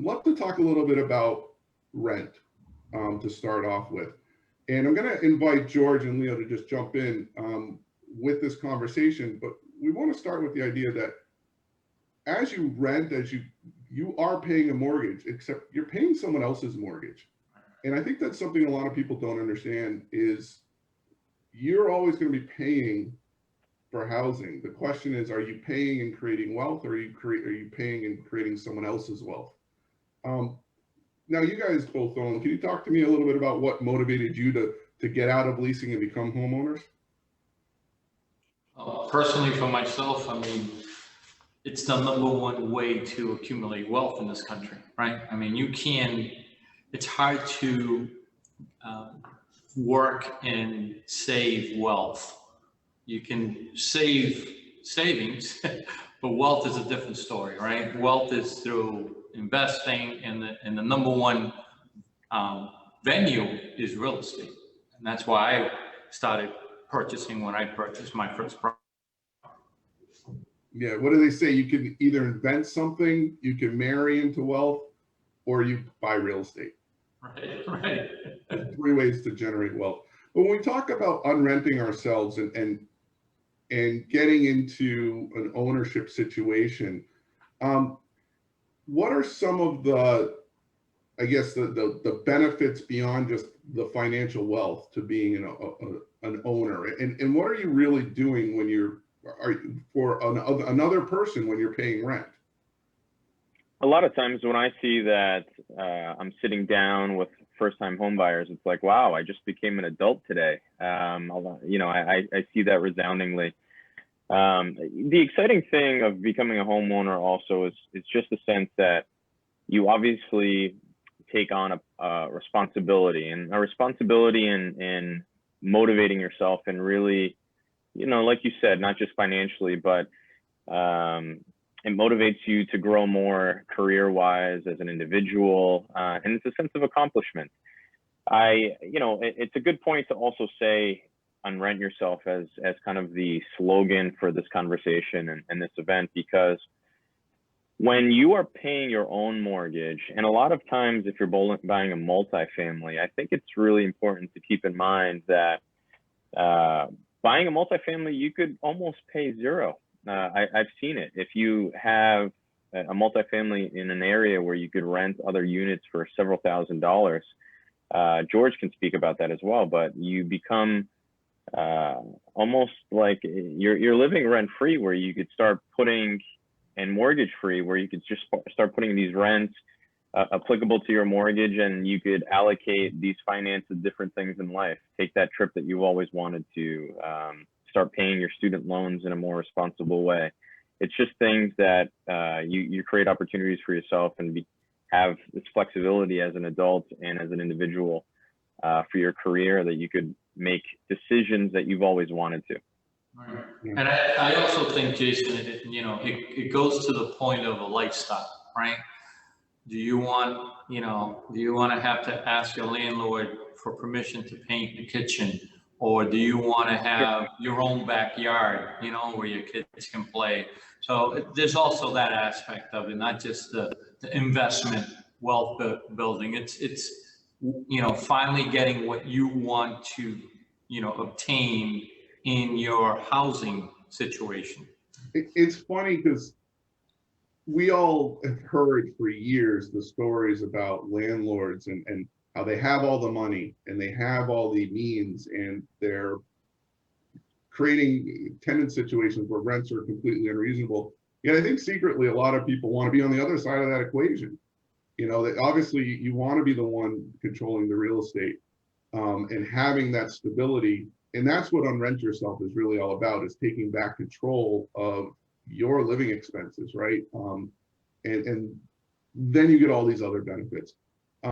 I'd love to talk a little bit about rent to start off with. And I'm going to invite George and Leo to just jump in with this conversation. But we want to start with the idea that as you rent, you are paying a mortgage, except you're paying someone else's mortgage. And I think that's something a lot of people don't understand is you're always going to be paying for housing. The question is, are you paying and creating wealth, or are you paying and creating someone else's wealth? Now, you guys both own. Can you talk to me a little bit about what motivated you to get out of leasing and become homeowners? Personally, for myself, I mean, it's the #1 way to accumulate wealth in this country, right? I mean, it's hard to work and save wealth. You can save savings, but wealth is a different story, right? Wealth is through investing, and the #1 venue is real estate. And that's why I started purchasing when I purchased my first property. Yeah, what do they say? You can either invent something, you can marry into wealth, or you buy real estate. Right. 3 ways to generate wealth. But when we talk about unrenting ourselves and getting into an ownership situation, what are some of the, I guess, the benefits beyond just the financial wealth to being an owner? And what are you really doing when for another person when you're paying rent? A lot of times when I see that I'm sitting down with first-time home buyers, it's like, wow, I just became an adult today. I see that resoundingly. The exciting thing of becoming a homeowner also is just the sense that you obviously take on a responsibility, and a responsibility in motivating yourself, and really, like you said, not just financially, but it motivates you to grow more career-wise as an individual, and it's a sense of accomplishment. It's a good point to also say unrent yourself as kind of the slogan for this conversation and this event, because when you are paying your own mortgage, and a lot of times if you're buying a multifamily, I think it's really important to keep in mind that buying a multifamily, you could almost pay zero. I've seen it. If you have a multifamily in an area where you could rent other units for several $1,000s, George can speak about that as well, but you become almost like you're living rent-free, where you could start putting, and mortgage-free, where you could just start putting these rents applicable to your mortgage, and you could allocate these finances, different things in life. Take that trip that you've always wanted to, start paying your student loans in a more responsible way. It's just things that you create opportunities for yourself, and have this flexibility as an adult and as an individual for your career, that you could make decisions that you've always wanted to. Right. And I also think, Jason, it goes to the point of a lifestyle, right? Do you want to have to ask your landlord for permission to paint the kitchen? Or do you want to have your own backyard, where your kids can play? So there's also that aspect of it, not just the investment wealth building. It's finally getting what you want to, obtain in your housing situation. It's funny because we all have heard for years the stories about landlords and how they have all the money and they have all the means, and they're creating tenant situations where rents are completely unreasonable. Yet I think secretly a lot of people want to be on the other side of that equation. That obviously you want to be the one controlling the real estate and having that stability. And that's what Unrent Yourself is really all about, is taking back control of your living expenses, right? And then you get all these other benefits.